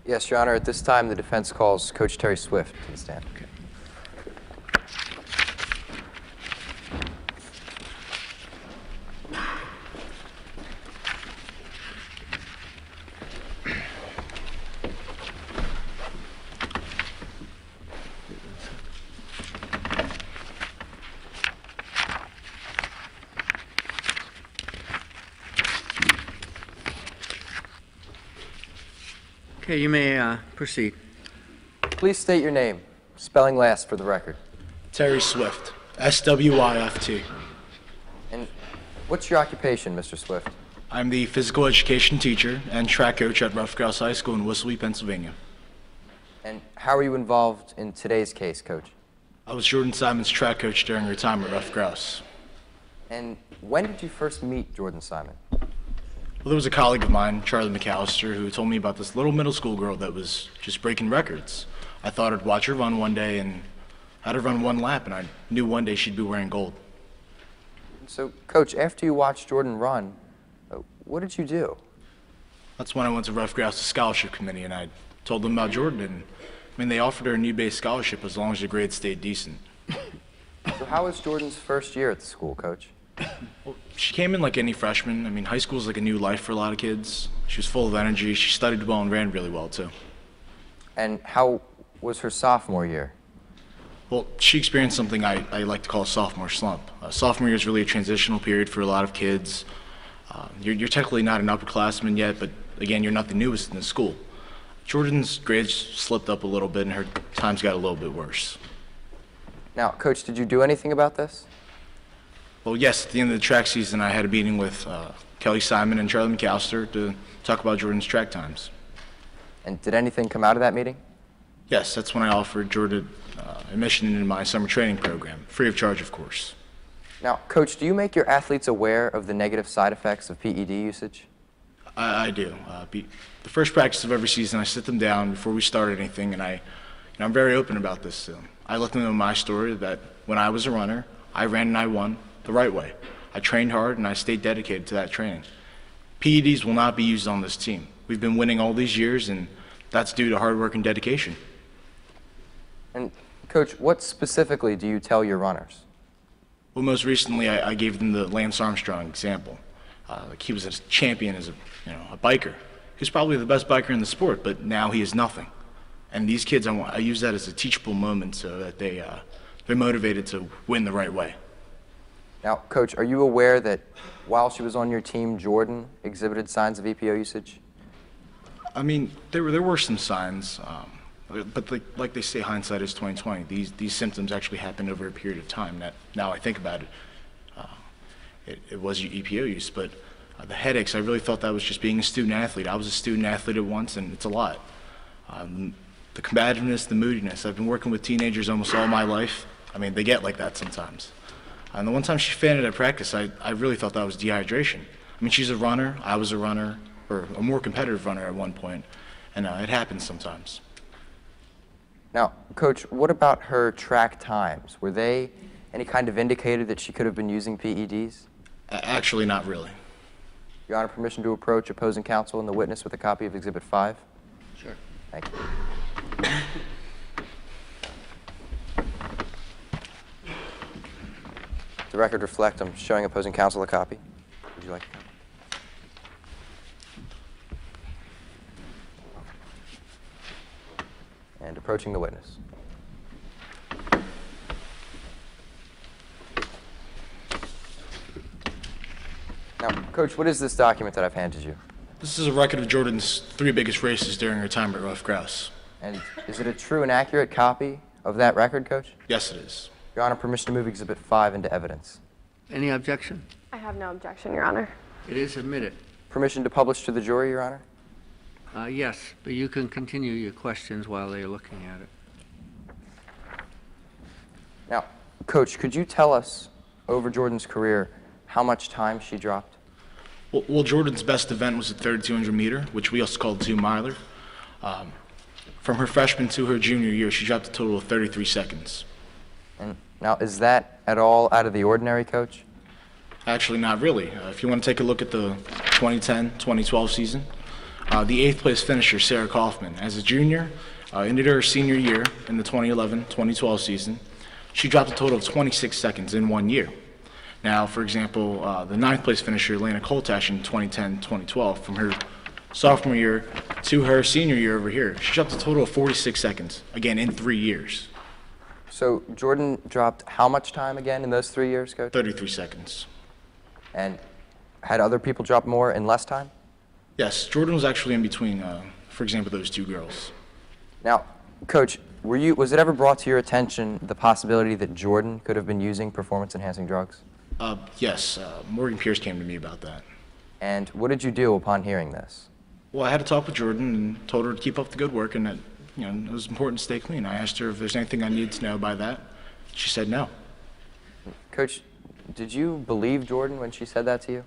Yes, Your Honor. At this time, the defense calls Coach Terry Swift to the stand. Okay. Okay, you may proceed. Please state your name, spelling last for the record. Terry Swift, SWIFT. And what's your occupation, Mr. Swift? I'm the physical education teacher and track coach at Rough Grouse High School in Whistler, Pennsylvania. And how are you involved in today's case, Coach? I was Jordan Simon's track coach during her time at Rough Grouse. And when did you first meet Jordan Simon? Well, there was a colleague of mine, Charlie McAllister, who told me about this little middle school girl that was just breaking records. I thought I'd watch her run one day and had her run one lap, and I knew one day she'd be wearing gold. So, Coach, after you watched Jordan run, what did you do? That's when I went to Rough Grouse's scholarship committee, and I told them about Jordan, and they offered her a new-based scholarship as long as her grades stayed decent. So how was Jordan's first year at the school, Coach? Well, she came in like any freshman. High school's like a new life for a lot of kids. She was full of energy. She studied well and ran really well, too. And how was her sophomore year? Well, she experienced something I like to call a sophomore slump. Sophomore year is really a transitional period for a lot of kids. You're technically not an upperclassman yet, but again, you're not the newest in the school. Jordan's grades slipped up a little bit, and her times got a little bit worse. Now, Coach, did you do anything about this? Well, yes, at the end of the track season, I had a meeting with Kelly Simon and Charlie McAllister to talk about Jordan's track times. And did anything come out of that meeting? Yes, that's when I offered Jordan admission into my summer training program, free of charge, of course. Now, Coach, do you make your athletes aware of the negative side effects of PED usage? I do. The first practice of every season, I sit them down before we start anything, and I'm very open about this. I let them know my story, that when I was a runner, I ran and I won the right way. I trained hard and I stayed dedicated to that training. PEDs will not be used on this team. We've been winning all these years, and that's due to hard work and dedication. And Coach, what specifically do you tell your runners? Well, most recently, I gave them the Lance Armstrong example. He was a champion as a biker. He was probably the best biker in the sport, but now he is nothing. And these kids, I use that as a teachable moment so that they're motivated to win the right way. Now, Coach, are you aware that while she was on your team, Jordan exhibited signs of EPO usage? There were some signs, but like they say, hindsight is 20/20. These symptoms actually happened over a period of time. That now I think about it, it was EPO use, but the headaches, I really thought that was just being a student athlete. I was a student athlete at once, and it's a lot. The combativeness, the moodiness. I've been working with teenagers almost all my life. They get like that sometimes. And the one time she fainted at practice, I really thought that was dehydration. She's a runner, I was a runner, or a more competitive runner at one point, and it happens sometimes. Now, Coach, what about her track times? Were they any kind of indicator that she could have been using PEDs? Actually, not really. Your Honor, permission to approach opposing counsel and the witness with a copy of Exhibit 5? Sure. Thank you. The record reflect, I'm showing opposing counsel a copy. Would you like a copy? And approaching the witness. Now, Coach, what is this document that I've handed you? This is a record of Jordan's 3 biggest races during her time at Rough Grouse. And is it a true and accurate copy of that record, Coach? Yes, it is. Your Honor, permission to move Exhibit 5 into evidence. Any objection? I have no objection, Your Honor. It is admitted. Permission to publish to the jury, Your Honor? Yes, but you can continue your questions while they're looking at it. Now, Coach, could you tell us, over Jordan's career, how much time she dropped? Well, Jordan's best event was the 3,200 meter, which we also called 2-miler. From her freshman to her junior year, she dropped a total of 33 seconds. And now, is that at all out of the ordinary, Coach? Actually, not really. If you want to take a look at the 2010-2012 season, the 8th place finisher, Sarah Kaufman. As a junior, into her senior year in the 2011-2012 season, she dropped a total of 26 seconds in 1 year. Now, for example, the 9th place finisher, Lana Koltash, in 2010-2012, from her sophomore year to her senior year over here, she dropped a total of 46 seconds, again, in 3 years. So Jordan dropped how much time again in those 3 years, Coach? 33 seconds. And had other people drop more in less time? Yes, Jordan was actually in between, for example, those two girls. Now, Coach, was it ever brought to your attention the possibility that Jordan could have been using performance-enhancing drugs? Yes, Morgan Pierce came to me about that. And what did you do upon hearing this? Well, I had to talk with Jordan and told her to keep up the good work and that, it was important to stay clean. I asked her if there's anything I needed to know by that. She said no. Coach, did you believe Jordan when she said that to you?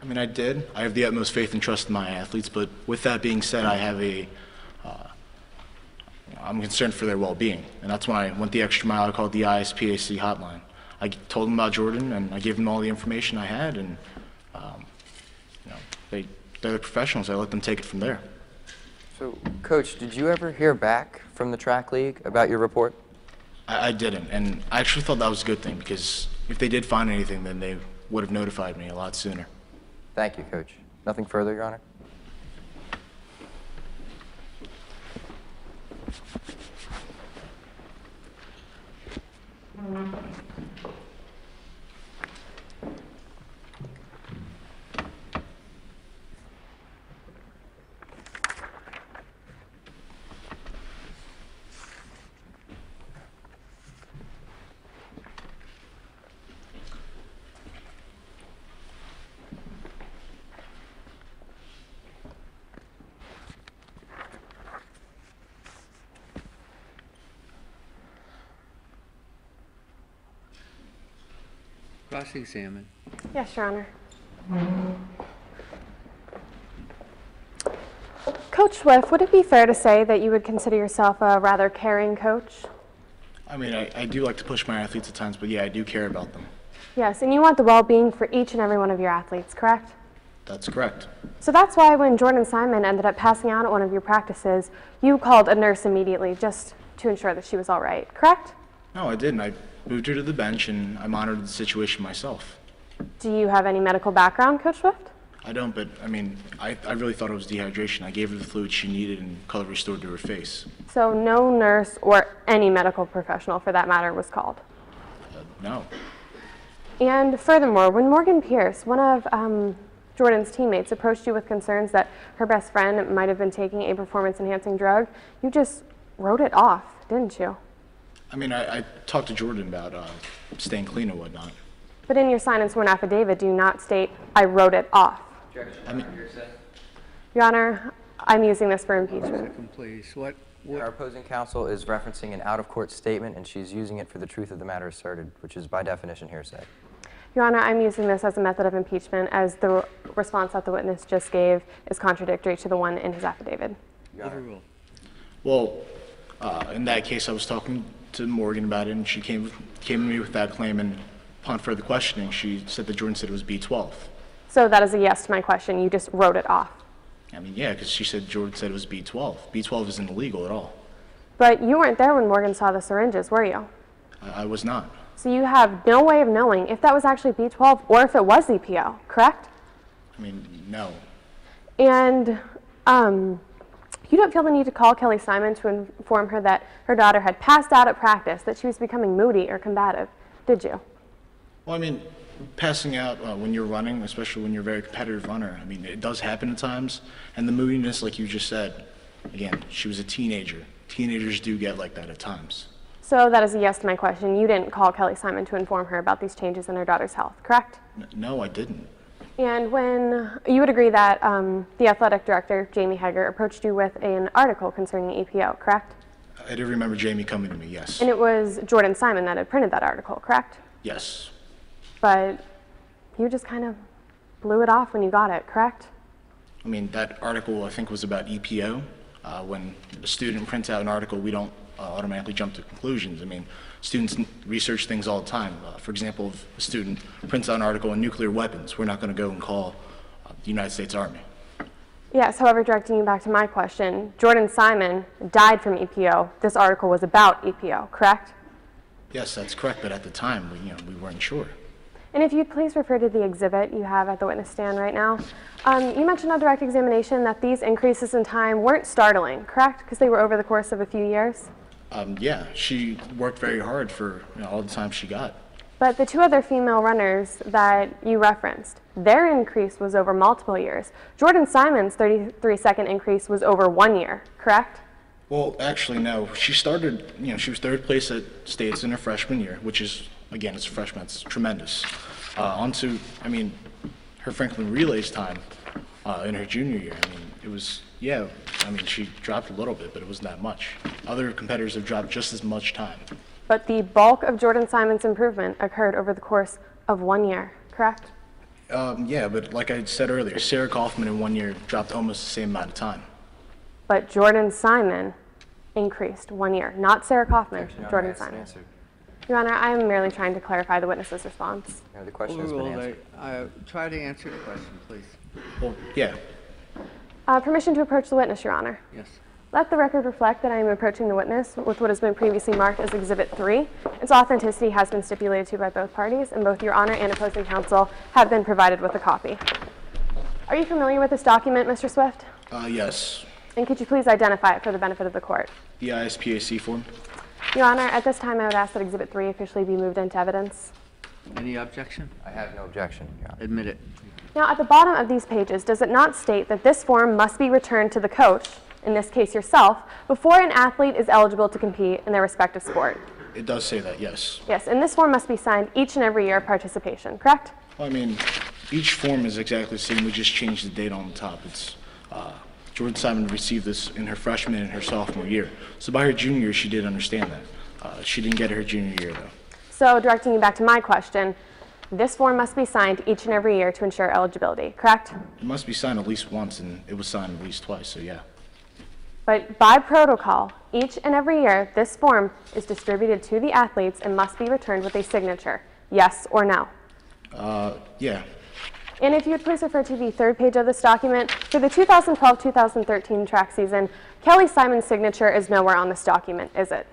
I mean, I did. I have the utmost faith and trust in my athletes, but with that being said, I'm concerned for their well-being, and that's when I went the extra mile. I called the ISPAC hotline. I told them about Jordan, and I gave them all the information I had, and they're the professionals. I let them take it from there. So, Coach, did you ever hear back from the track league about your report? I didn't, and I actually thought that was a good thing, because if they did find anything, then they would have notified me a lot sooner. Thank you, Coach. Nothing further, Your Honor? Cross-examine. Yes, Your Honor. Coach Swift, would it be fair to say that you would consider yourself a rather caring coach? I mean, I do like to push my athletes at times, but yeah, I do care about them. Yes, and you want the well-being for each and every one of your athletes, correct? That's correct. So that's why when Jordan Simon ended up passing out at one of your practices, you called a nurse immediately just to ensure that she was all right, correct? No, I didn't. I moved her to the bench, and I monitored the situation myself. Do you have any medical background, Coach Swift? I don't, but I mean, I really thought it was dehydration. I gave her the fluid she needed and color restored to her face. So no nurse or any medical professional for that matter was called? No. And furthermore, when Morgan Pierce, one of Jordan's teammates, approached you with concerns that her best friend might have been taking a performance-enhancing drug, you just wrote it off, didn't you? I mean, I talked to Jordan about staying clean and whatnot. But in your signed and sworn affidavit, do you not state, I wrote it off? Your Honor, I'm using this for impeachment. Second, please. Our opposing counsel is referencing an out-of-court statement, and she's using it for the truth of the matter asserted, which is by definition hearsay. Your Honor, I'm using this as a method of impeachment as the response that the witness just gave is contradictory to the one in his affidavit. Overrule. Well, in that case, I was talking to Morgan about it, and she came to me with that claim, and upon further questioning, she said that Jordan said it was B12. So that is a yes to my question. You just wrote it off. I mean, yeah, because she said Jordan said it was B12. B12 isn't illegal at all. But you weren't there when Morgan saw the syringes, were you? I was not. So you have no way of knowing if that was actually B12 or if it was EPO, correct? I mean, no. And you don't feel the need to call Kelly Simon to inform her that her daughter had passed out at practice, that she was becoming moody or combative, did you? Well, I mean, passing out when you're running, especially when you're a very competitive runner, I mean, it does happen at times. And the moodiness, like you just said, again, she was a teenager. Teenagers do get like that at times. So that is a yes to my question. You didn't call Kelly Simon to inform her about these changes in her daughter's health, correct? No, I didn't. And when you would agree that the athletic director, Jamie Hager, approached you with an article concerning EPO, correct? I do remember Jamie coming to me, yes. And it was Jordan Simon that had printed that article, correct? Yes. But you just kind of blew it off when you got it, correct? I mean, that article, I think, was about EPO. When a student prints out an article, we don't automatically jump to conclusions. I mean, students research things all the time. For example, if a student prints out an article on nuclear weapons, we're not going to go and call the United States Army. Yes, however, directing you back to my question, Jordan Simon died from EPO. This article was about EPO, correct? Yes, that's correct, but at the time, we weren't sure. And if you'd please refer to the exhibit you have at the witness stand right now. You mentioned on direct examination that these increases in time weren't startling, correct? Because they were over the course of a few years? Yeah, she worked very hard for all the time she got. But the two other female runners that you referenced, their increase was over multiple years. Jordan Simon's 33-second increase was over 1 year, correct? Well, actually, no. She started, she was third place at states in her freshman year, which is, again, as a freshman, it's tremendous. Her Franklin relays time in her junior year, it was, she dropped a little bit, but it wasn't that much. Other competitors have dropped just as much time. But the bulk of Jordan Simon's improvement occurred over the course of 1 year, correct? Yeah, but like I said earlier, Sarah Kaufman in 1 year dropped almost the same amount of time. But Jordan Simon increased 1 year, not Sarah Kaufman, Jordan Simon. Your Honor, I am merely trying to clarify the witness's response. The question has been answered. Try to answer the question, please. Well, yeah. Permission to approach the witness, Your Honor. Yes. Let the record reflect that I am approaching the witness with what has been previously marked as Exhibit 3. Its authenticity has been stipulated to by both parties, and both Your Honor and opposing counsel have been provided with a copy. Are you familiar with this document, Mr. Swift? Yes. And could you please identify it for the benefit of the court? The ISPAC form? Your Honor, at this time I would ask that Exhibit 3 officially be moved into evidence. Any objection? I have no objection, Your Honor. Admit it. Now, at the bottom of these pages, does it not state that this form must be returned to the coach, in this case yourself, before an athlete is eligible to compete in their respective sport? It does say that, yes. Yes, and this form must be signed each and every year of participation, correct? Well, each form is exactly the same. We just changed the date on the top. It's Jordan Simon received this in her freshman and her sophomore year. So by her junior year, she did understand that. She didn't get it her junior year, though. So, directing you back to my question, this form must be signed each and every year to ensure eligibility, correct? It must be signed at least once, and it was signed at least twice, so yeah. But by protocol, each and every year, this form is distributed to the athletes and must be returned with a signature, yes or no. Yeah. And if you would please refer to the third page of this document, for the 2012-2013 track season, Kelly Simon's signature is nowhere on this document, is it?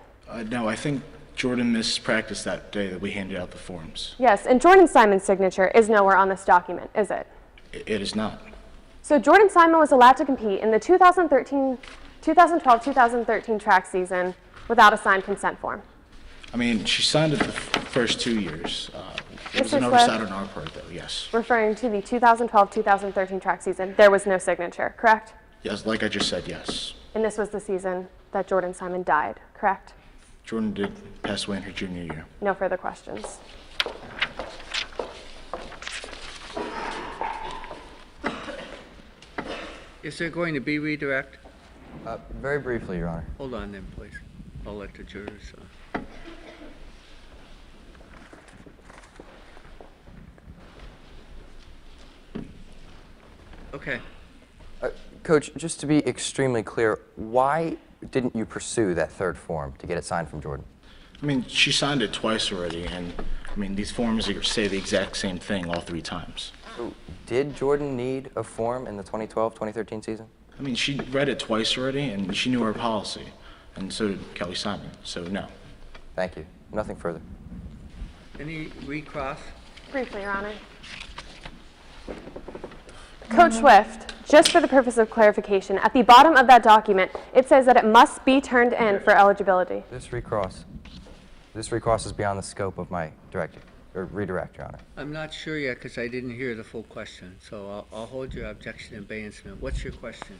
No, I think Jordan missed practice that day that we handed out the forms. Yes, and Jordan Simon's signature is nowhere on this document, is it? It is not. So Jordan Simon was allowed to compete in the 2012-2013 track season without a signed consent form. She signed it the first 2 years. It was Mr. an oversight Swift? on our part, though, yes. Referring to the 2012-2013 track season, there was no signature, correct? Yes, like I just said, yes. And this was the season that Jordan Simon died, correct? Jordan did pass away in her junior year. No further questions. Is there going to be redirect? Very briefly, Your Honor. Hold on then, please. I'll let the jurors. Okay. Coach, just to be extremely clear, why didn't you pursue that third form to get it signed from Jordan? She signed it twice already, and these forms say the exact same thing all 3 times. So, did Jordan need a form in the 2012-2013 season? She read it twice already, and she knew our policy, and so did Kelly Simon, so no. Thank you. Nothing further. Any recross? Briefly, Your Honor. Coach Swift, just for the purpose of clarification, at the bottom of that document, it says that it must be turned in for eligibility. This recross is beyond the scope of my redirect, Your Honor. I'm not sure yet because I didn't hear the full question, so I'll hold your objection in abeyance. What's your question?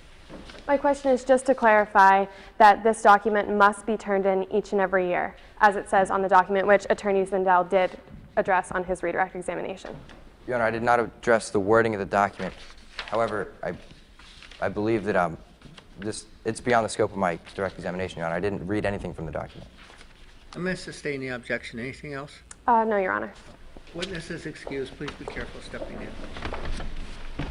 My question is just to clarify that this document must be turned in each and every year, as it says on the document, which Attorney Zindel did address on his redirect examination. Your Honor, I did not address the wording of the document. However, I believe that it's beyond the scope of my direct examination, Your Honor. I didn't read anything from the document. I'm going to sustain the objection. Anything else? No, Your Honor. Witnesses excused. Please be careful stepping in.